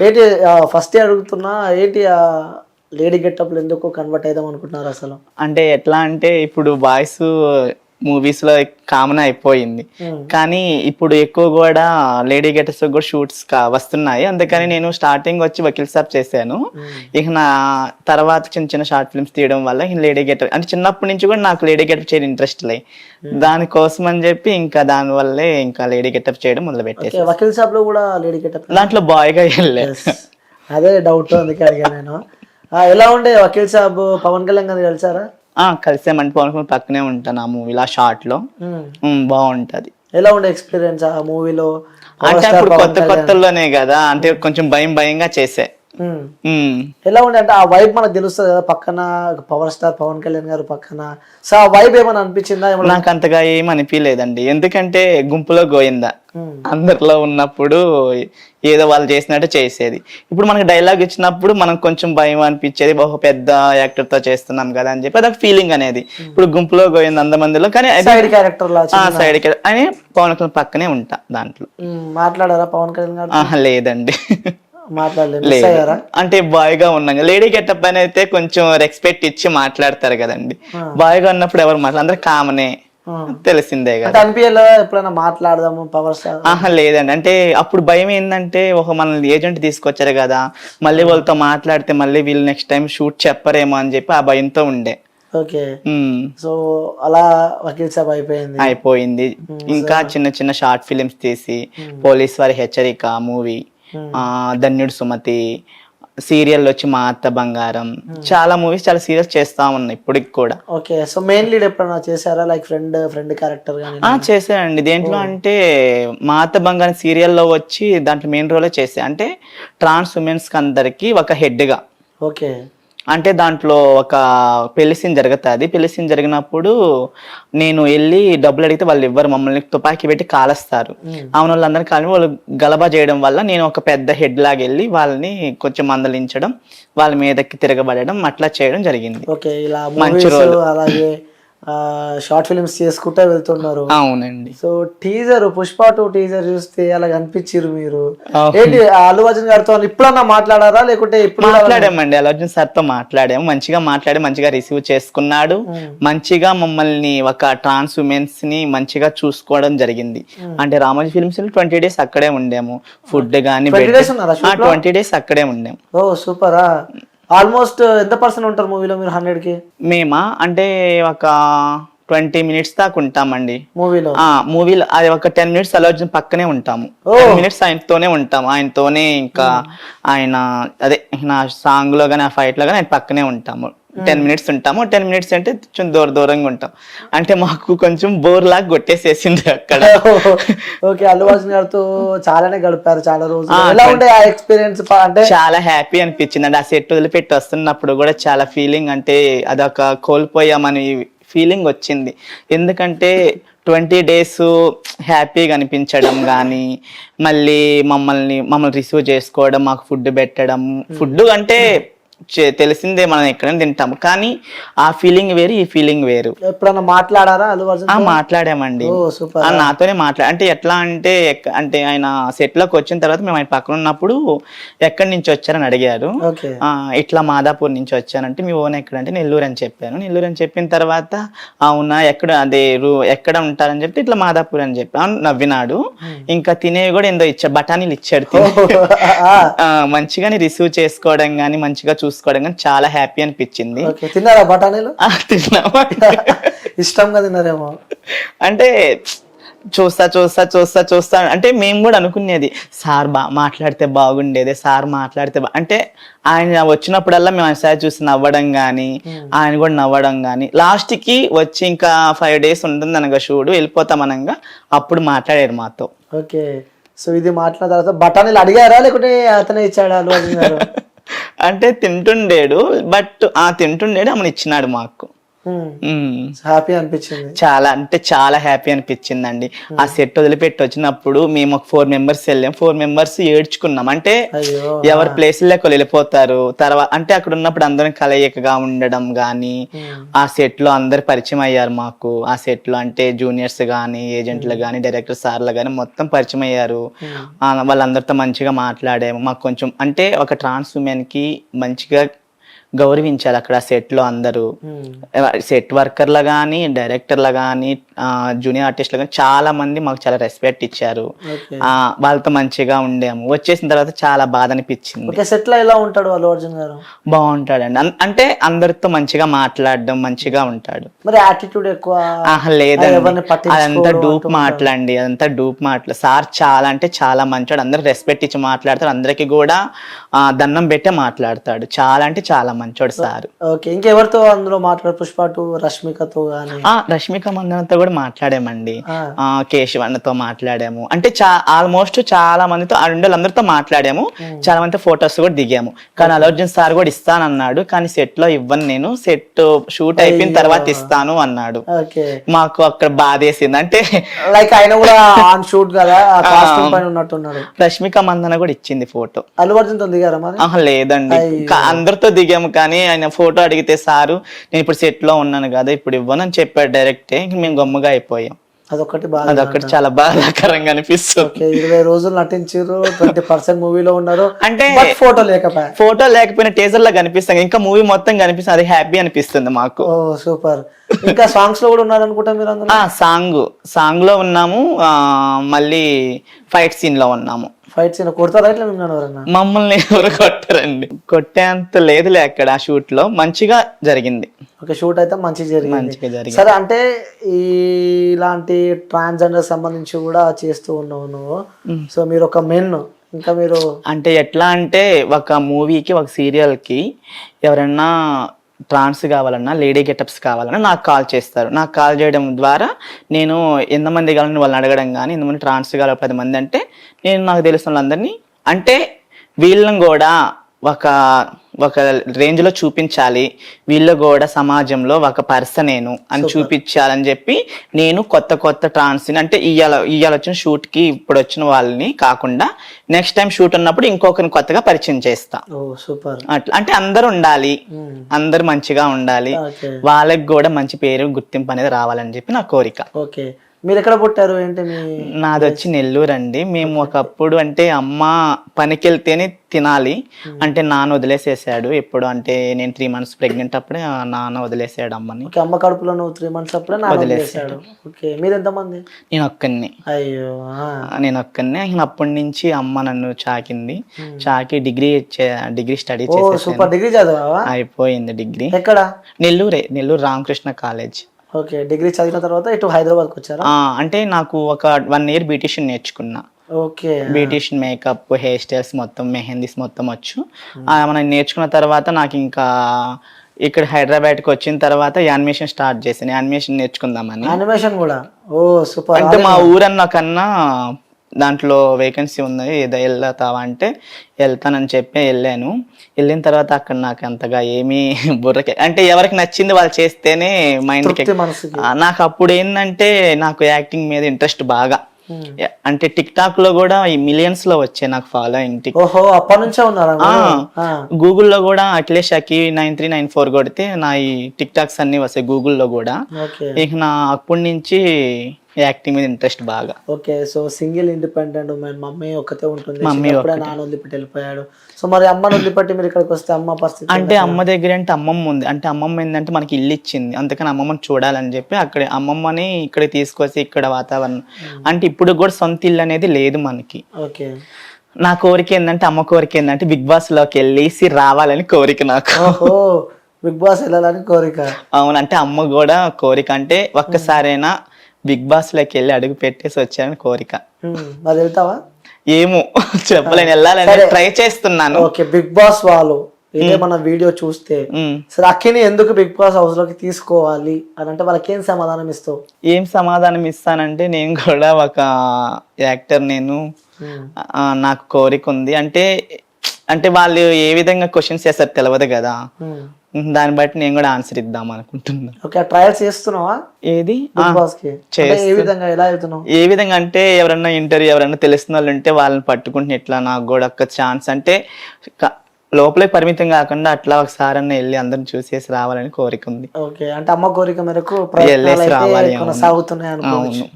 ఏంటి ఫస్ట్ అడుగుతున్నా, ఏంటి లేడీ గెటప్లు ఎందుకు కన్వర్ట్ అయిదాం అనుకుంటున్నారు అసలు? అంటే ఎట్లా అంటే ఇప్పుడు బాయ్స్ మూవీస్ లో కామన్ అయిపోయింది, కానీ ఇప్పుడు ఎక్కువ కూడా లేడీ గెటప్స్ కూడా షూట్స్ వస్తున్నాయి. అందుకని నేను స్టార్టింగ్ వచ్చి వకీల్ సాబ్ చేశాను. ఇక నా తర్వాత చిన్న చిన్న షార్ట్ ఫిల్మ్స్ తీయడం వల్ల లేడీ గెటప్ అంటే చిన్నప్పటి నుంచి కూడా నాకు లేడీ గెటప్ చేయడం ఇంట్రెస్ట్ లే, దానికోసం అని చెప్పి ఇంకా దాని వల్లే ఇంకా లేడీ గెటప్ చేయడం మొదలు పెట్టేసి. వకీల్ సాబ్ లో కూడా లేడీ గెటప్? దాంట్లో బాయ్ గా వెళ్ళే. అదే డౌట్, అందుకే అడిగా నేను. ఎలా ఉండే వకీల్ సాబ్? పవన్ కళ్యాణ్ గారిని కలిసారా? కలిసామంటే పవన్ కళ్యాణ్ పక్కనే ఉంటాను ఆ మూవీలో, ఆ షార్ట్ లో. బాగుంటది. ఎలా ఉండే ఎక్స్పీరియన్స్ ఆ మూవీలో? అంటే అప్పుడు కొత్తలోనే కదా, అంటే కొంచెం భయంగా చేసే. ఎలా ఉండే అంటే ఆ వైబ్ మనకు తెలుస్తుంది కదా, పక్కన పవర్ స్టార్ పవన్ కళ్యాణ్ గారు పక్కన. సో ఆ వైబ్ ఏమైనా అనిపించిందా? నాకు అంతగా ఏం అనిపించలేదండి, ఎందుకంటే గుంపులో గోయిందా అందరిలో ఉన్నప్పుడు ఏదో వాళ్ళు చేసినట్టు చేసేది. ఇప్పుడు మనకి డైలాగ్ ఇచ్చినప్పుడు మనం కొంచెం భయం అనిపించేది, ఒక పెద్ద యాక్టర్ తో చేస్తున్నాం కదా అని చెప్పి అదొక ఫీలింగ్ అనేది. ఇప్పుడు గుంపులో గోయింది 100 మందిలో, కానీ సైడ్ క్యారెక్టర్ సైడ్ అని పవన్ కళ్యాణ్ పక్కనే ఉంటా దాంట్లో. మాట్లాడారా పవన్ కళ్యాణ్ గారు? లేదండి, మాట్లాడలేదు. అంటే బాయ్ గా ఉన్నాం. లేడీ గెటప్ అని అయితే కొంచెం రెస్పెక్ట్ ఇచ్చి మాట్లాడతారు కదండి, బాయ్ గా ఉన్నప్పుడు ఎవరు మాట్లాడారు, అందరు కామనే, తెలిసిందే కదా. అనిపించలే ఎప్పుడైనా మాట్లాడదాము పవర్ స్టార్? లేదండి, అంటే అప్పుడు భయం ఏంటంటే ఒక మనల్ని ఏజెంట్ తీసుకొచ్చారు కదా, మళ్ళీ వాళ్ళతో మాట్లాడితే మళ్ళీ వీళ్ళు నెక్స్ట్ టైం షూట్ చెప్పరేమో అని చెప్పి ఆ భయంతో ఉండే. ఓకే, సో అలా వకీల్ సాబ్ అయిపోయింది. ఇంకా చిన్న చిన్న షార్ట్ ఫిలిమ్స్ తీసి, పోలీస్ వారి హెచ్చరిక మూవీ, ధన్యుడు సుమతి, సీరియల్ వచ్చి మా అత్త బంగారం, చాలా మూవీస్ చాలా సీరియల్స్ చేస్తా ఉన్నాయి ఇప్పటికి కూడా. ఓకే, సో మెయిన్ లీడ్ ఎప్పుడైనా చేశారా? లైక్ ఫ్రెండ్ క్యారెక్టర్ గానీ? చేశానండి. దేంట్లో అంటే మా అత్త బంగారం సీరియల్లో వచ్చి దాంట్లో మెయిన్ రోలే చేసా. అంటే ట్రాన్స్ ఉమెన్స్ కి అందరికి ఒక హెడ్ గా. ఓకే, అంటే దాంట్లో ఒక పెళ్లి సీన్ జరుగుతుంది. పెళ్లి సీన్ జరిగినప్పుడు నేను వెళ్ళి డబ్బులు అడిగితే వాళ్ళు ఇవ్వరు, మమ్మల్ని తుపాకీ పెట్టి కాలుస్తారు. అవును, వాళ్ళందరినీ కాలి వాళ్ళు గలబా చేయడం వల్ల నేను ఒక పెద్ద హెడ్ లాగా వెళ్ళి వాళ్ళని కొంచెం మందలించడం, వాళ్ళ మీదకి తిరగబడడం అట్లా చేయడం జరిగింది. ఓకే, ఇలా మంచి రోజు అలాగే షార్ట్ ఫిల్మ్స్ చేసుకుంటా వెళ్తున్నారు. అవునండి. సో టీజర్ పుష్ప 2 టీజర్ చూస్తే అలా కనిపించారు మీరు. ఏంటి అల్లు అర్జున్ గారితో ఇప్పుడన్నా మాట్లాడారా లేకుంటే? ఇప్పుడు మాట్లాడామండి, అల్లు అర్జున్ సార్ తో మాట్లాడాము. మంచిగా మాట్లాడి మంచిగా రిసీవ్ చేసుకున్నాడు. మంచిగా మమ్మల్ని ఒక ట్రాన్స్ ఉమెన్స్ ని మంచిగా చూసుకోవడం జరిగింది. అంటే రామోజీ ఫిల్మ్స్ 20 days అక్కడే ఉండాము. ఫుడ్ గానీ 20 days అక్కడే ఉండాము. ఓ సూపరా. ఆల్మోస్ట్ ఎంత పర్సన్ ఉంటారు మూవీలో మీరు 100కి? మేమా అంటే ఒక 20 minutes దాకా ఉంటామండి మూవీలో. అది ఒక 10 minutes అల్లు అర్జున్ పక్కనే ఉంటాము. 10 minutes ఆయనతోనే ఉంటాము. ఆయనతోనే ఇంకా ఆయన అదే నా సాంగ్ లో గానీ ఆ ఫైట్ లో గానీ ఆయన పక్కనే ఉంటాము. 10 minutes ఉంటాము. 10 minutes అంటే కొంచెం దూరంగా ఉంటాం. అంటే మాకు కొంచెం బోర్ లాగా కొట్టేసేసింది అక్కడ. ఓకే, అల్లు అర్జున్ గారితో చాలానే గడిపారు చాలా రోజులు. ఎలా ఉండే ఆ ఎక్స్పీరియన్స్? అంటే చాలా హ్యాపీ అనిపించింది అండి. ఆ సెట్ వదిలిపెట్టి వస్తున్నప్పుడు కూడా చాలా ఫీలింగ్, అంటే అదొక కోల్పోయామని ఫీలింగ్ వచ్చింది. ఎందుకంటే 20 days హ్యాపీగా అనిపించడం కానీ, మమ్మల్ని రిసీవ్ చేసుకోవడం, మాకు ఫుడ్ పెట్టడం. ఫుడ్ అంటే తెలిసిందే, మనం ఎక్కడైనా తింటాము, కానీ ఆ ఫీలింగ్ వేరు, ఈ ఫీలింగ్ వేరు. ఎప్పుడన్నా మాట్లాడారా అల్లు అర్జున్? మాట్లాడామండి. నాతోనే అంటే ఎట్లా అంటే ఆయన సెట్ లోకి వచ్చిన తర్వాత మేము ఆయన పక్కన ఉన్నప్పుడు ఎక్కడి నుంచి వచ్చారని అడిగారు. ఇట్లా మాదాపూర్ నుంచి వచ్చానంటే మీ ఓన్ ఎక్కడంటే నెల్లూరు అని చెప్పాను. నెల్లూరు అని చెప్పిన తర్వాత అవునా ఎక్కడ ఉంటారని చెప్తే ఇట్లా మాదాపూర్ అని చెప్పాను. నవ్వినాడు. ఇంకా తినేవి కూడా ఏందో బఠానీలు ఇచ్చాడు. మంచిగానే రిసీవ్ చేసుకోవడం గానీ, మంచిగా చూసుకోవడం కానీ చాలా హ్యాపీ అనిపించింది. తిన్నారా బఠానీలు? తిన్నామా, ఇష్టంగా తిన్నారేమో. అంటే చూస్తా అంటే మేము కూడా అనుకునేది, సార్ మాట్లాడితే బాగుండేది, సార్ మాట్లాడితే అంటే ఆయన వచ్చినప్పుడల్లా మేము ఆయన సార్ చూసి నవ్వడం కానీ, ఆయన కూడా నవ్వడం కానీ, లాస్ట్ కి వచ్చి ఇంకా 5 days ఉంటుంది అనగా షూడు వెళ్ళిపోతాం అనగా అప్పుడు మాట్లాడారు మాతో. ఓకే, సో ఇది మాట్లాడిన తర్వాత బఠానీలు అడిగారా లేకుంటే అతనే ఇచ్చాడా అల్లు అర్జున్ గారు? అంటే తింటుండేడు, బట్ తింటుండేడు అమ్మని ఇచ్చినాడు మాకు. హ్యాపీ అనిపించింది. చాలా అంటే చాలా హ్యాపీ అనిపించిందండి. ఆ సెట్ వదిలిపెట్టి వచ్చినప్పుడు మేము ఒక 4 మెంబర్స్ వెళ్ళాం. 4 మెంబర్స్ ఏడ్చుకున్నాం. అంటే ఎవరి ప్లేస్లోకి వెళ్ళిపోతారు తర్వాత, అంటే అక్కడ ఉన్నప్పుడు అందరం కలయికగా ఉండడం గానీ, ఆ సెట్ లో అందరు పరిచయం అయ్యారు మాకు. ఆ సెట్ లో అంటే జూనియర్స్ గానీ, ఏజెంట్లు గానీ, డైరెక్టర్ సార్లు గానీ మొత్తం పరిచయం అయ్యారు. వాళ్ళందరితో మంచిగా మాట్లాడాము. మాకు కొంచెం అంటే ఒక ట్రాన్స్ ఉమెన్ కి మంచిగా గౌరవించాలి అక్కడ సెట్ లో అందరూ. సెట్ వర్కర్లు కానీ, డైరెక్టర్లు కానీ, జూనియర్ ఆర్టిస్టులు కానీ చాలా మంది మాకు చాలా రెస్పెక్ట్ ఇచ్చారు. వాళ్ళతో మంచిగా ఉండాము. వచ్చేసిన తర్వాత చాలా బాధ అనిపించింది. సెట్ లో ఎలా ఉంటాడు అల్లు అర్జున్ గారు? బాగుంటాడండి. అంటే అందరితో మంచిగా మాట్లాడడం, మంచిగా ఉంటాడు. మరి యాటిట్యూడ్ ఎక్కువ లేదండి, అదంతా డూప్ మాట్లాడండి, అదంతా డూప్ మాటలు. సార్ చాలా అంటే చాలా మంచివాడు. అందరు రెస్పెక్ట్ ఇచ్చి మాట్లాడతాడు. అందరికి కూడా దండం పెట్టే మాట్లాడతాడు. చాలా అంటే చాలా మంచోడు సార్. ఓకే, ఇంకెవరితో అందులో మాట్లాడు? పుష్ప 2 రష్మికతో గానీ? రష్మిక మందనతో కూడా మాట్లాడామండి. కేశవన్నతో మాట్లాడాము. అంటే ఆల్మోస్ట్ చాలా మందితో అందరితో మాట్లాడాము. చాలా మందితో ఫొటోస్ కూడా దిగాము. కానీ అల్లు అర్జున్ సార్ కూడా ఇస్తానన్నాడు. కానీ సెట్ లో ఇవ్వను, నేను సెట్ షూట్ అయిపోయిన తర్వాత ఇస్తాను అన్నాడు. మాకు అక్కడ బాధేసింది. అంటే లైక్ ఆయన కూడా ఆన్ షూట్ కదా, కాస్ట్యూమ్ పైన ఉన్నట్టున్నాడు. రష్మిక మందన కూడా ఇచ్చింది ఫోటో. అల్లు అర్జున్ తో దిగారా మరి? లేదండి, అందరితో దిగాము. కానీ ఆయన ఫోటో అడిగితే సారు నేను ఇప్పుడు సెట్ లో ఉన్నాను కదా, ఇప్పుడు ఇవ్వను అని చెప్పాడు డైరెక్టే. మేము గమ్ముగా అయిపోయాం. అదొకటి చాలా బాధాకరంగా అనిపిస్తుంది. 20 రోజులు నటించారు, 20% మూవీలో ఉన్నారు. అంటే ఫోటో లేకపోయినా టీజర్ లా కనిపిస్తాం, ఇంకా మూవీ మొత్తం కనిపిస్తుంది. అది హ్యాపీ అనిపిస్తుంది మాకు. సూపర్. ఇంకా సాంగ్స్ లో కూడా ఉన్నారు అనుకుంటా మీరు అందరూ? సాంగ్ లో ఉన్నాము. మళ్ళీ ఫైట్ సీన్ లో ఉన్నాము. ఫైట్ సీన్ కొడతారా ఇట్లా మిమ్మల్ని ఎవరన్నా? మమ్మల్ని ఎవరు కొట్టారండి, కొట్టేంత లేదులే అక్కడ. ఆ షూట్ లో మంచిగా జరిగింది. ఓకే, షూట్ అయితే మంచిగా జరిగింది. సరే, అంటే ఇలాంటి ట్రాన్స్జెండర్ సంబంధించి కూడా చేస్తూ ఉన్నావు నువ్వు. సో మీరు ఒక మెన్, ఇంకా మీరు అంటే ఎట్లా అంటే ఒక మూవీకి, ఒక సీరియల్ కి ఎవరన్నా ట్రాన్స్ కావాలన్నా, లేడీ గెటప్స్ కావాలన్నా నాకు కాల్ చేస్తారు. నాకు కాల్ చేయడం ద్వారా నేను ఎంతమంది కావాలని వాళ్ళని అడగడం కానీ, ఎంతమంది ట్రాన్స్ కావాలి 10 మంది అంటే నేను నాకు తెలిసిన వాళ్ళందరినీ, అంటే వీళ్ళని కూడా ఒక రేంజ్ లో చూపించాలి, వీళ్ళు కూడా సమాజంలో ఒక పర్సనేను అని చూపించాలని చెప్పి నేను కొత్త ట్రాన్స్ అంటే ఇవాళ వచ్చిన షూట్ కి ఇప్పుడు వచ్చిన వాళ్ళని కాకుండా నెక్స్ట్ టైం షూట్ ఉన్నప్పుడు ఇంకొకరిని కొత్తగా పరిచయం చేస్తా. అట్లా అంటే అందరు ఉండాలి, అందరు మంచిగా ఉండాలి, వాళ్ళకి కూడా మంచి పేరు, గుర్తింపు అనేది రావాలని చెప్పి నా కోరిక. ఓకే, మీరు ఎక్కడ పుట్టారు ఏంటి? నాది వచ్చి నెల్లూరు అండి. మేము ఒకప్పుడు అంటే అమ్మ పనికి వెళ్తేనే తినాలి అంటే నాన్న వదిలేసేసాడు. ఎప్పుడు అంటే నేను 3 months ప్రెగ్నెంట్ అప్పుడే నాన్న వదిలేసాడు అమ్మని. అమ్మ కడుపులో నువ్వు 3 months అప్పుడే వదిలేసాడు. మీరు ఎంతమంది? నేను ఒక్కడిని. అయ్యో, నేను ఒక్కడినే. అప్పటి నుంచి అమ్మ నన్ను చాకి డిగ్రీ స్టడీ చేసి. సూపర్, డిగ్రీ చదివావా? అయిపోయింది డిగ్రీ. ఎక్కడ? Nellore Ramakrishna college. Okay, degree చదివిన తర్వాత ఇటు హైదరాబాద్కి వచ్చారా? అంటే నాకు ఒక 1 year బ్యూటిషియన్ నేర్చుకున్నా. Okay, beautician makeup, hair styles మొత్తం, మెహందీస్ మొత్తం వచ్చు. మనం నేర్చుకున్న తర్వాత నాకు ఇంకా ఇక్కడ హైదరాబాద్కి వచ్చిన తర్వాత యానిమేషన్ స్టార్ట్ చేశాను. యానిమేషన్ నేర్చుకుందామని. యానిమేషన్ కూడా? ఓ సూపర్. అంటే మా ఊరన్న కన్నా దాంట్లో వేకెన్సీ ఉంది, ఏదో వెళ్తావా అంటే వెళ్తానని చెప్పి వెళ్ళాను. వెళ్ళిన తర్వాత అక్కడ నాకు అంతగా ఏమీ బుర్రకే, అంటే ఎవరికి నచ్చింది వాళ్ళు చేస్తేనే మైండ్కి. నాకు అప్పుడు ఏంటంటే నాకు యాక్టింగ్ మీద ఇంట్రెస్ట్ బాగా. అంటే టిక్ టాక్ లో కూడా ఈ మిలియన్స్ లో వచ్చాయి నాకు ఫాలోయింగ్. అప్పటి నుంచే ఉన్నారా? గూగుల్లో కూడా అఖిలేష్ అకి 9394 కొడితే నా ఈ టిక్ టాక్స్ అన్ని వస్తాయి గూగుల్లో కూడా. ఇక నా అప్పటి నుంచి యాక్టింగ్ మీద ఇంట్రెస్ట్ బాగా. Okay, so single independent mummy ఒక్కతే ఉంటుంది, నాన్న వదిలిపెట్టి వెళ్ళిపోయాడు. సో మరి అమ్మని వదిలిపెట్టి మీరు ఇక్కడికి వస్తే అమ్మ పరిస్థితి అంటే? అమ్మ దగ్గర అంటే అమ్మమ్మ ఉంది. అంటే అమ్మమ్మ ఏంటంటే మనకి ఇల్లు ఇచ్చింది, అందుకని అమ్మమ్మని చూడాలని చెప్పి అక్కడ అమ్మమ్మని ఇక్కడ తీసుకొచ్చి ఇక్కడ వాతావరణం అంటే ఇప్పుడు కూడా సొంత ఇల్లు అనేది లేదు మనకి. ఓకే, నా కోరిక ఏంటంటే, అమ్మ కోరిక ఏంటంటే బిగ్ బాస్ లోకి వెళ్ళేసి రావాలని కోరిక నాకు. బిగ్ బాస్ వెళ్ళాలని కోరిక? అవును, అంటే అమ్మ కూడా కోరిక. అంటే ఒక్కసారైనా బిగ్ బాస్ లోకి వెళ్ళి అడుగు పెట్టేసి వచ్చానని కోరిక. మరి వెళ్తావా? ఏమో చెప్పలేను, వెళ్ళాలని ట్రై చేస్తున్నాను. ఓకే, బిగ్ బాస్ వాళ్ళు ఇదే మన వీడియో చూస్తే సరే అక్కిని ఎందుకు బిగ్ బాస్ హౌస్ లోకి తీసుకోవాలి అని అంటే వాళ్ళకి ఏం సమాధానం ఇస్తావు? ఏం సమాధానం ఇస్తానంటే, నేను కూడా ఒక యాక్టర్, నేను నాకు కోరిక ఉంది. అంటే వాళ్ళు ఏ విధంగా క్వశ్చన్స్ చేస్తారు తెలియదు కదా. దాన్ని బట్టి నేను కూడా ఆన్సర్ ఇద్దాం అనుకుంటున్నా. ఓకే, ట్రయల్స్ చేస్తున్నావా ఏది బిగ్ బాస్ కి? ఏ విధంగా, ఎలా వెళ్తున్నావు? ఏ విధంగా అంటే ఎవరన్నా ఎవరన్నా తెలిసిన వాళ్ళు ఉంటే వాళ్ళని పట్టుకుంటే ఎట్లా నాకు కూడా ఒక ఛాన్స్ అంటే లోపలికి పరిమితం కాకుండా అట్లా ఒకసారి అన్న వెళ్ళి అందరిని చూసేసి రావాలని కోరిక ఉంది. ఓకే, అంటే అమ్మ కోరిక మేరకు ప్రయత్నాలు అయితే కొనసాగుతున్నాయి అనుకోవచ్చు.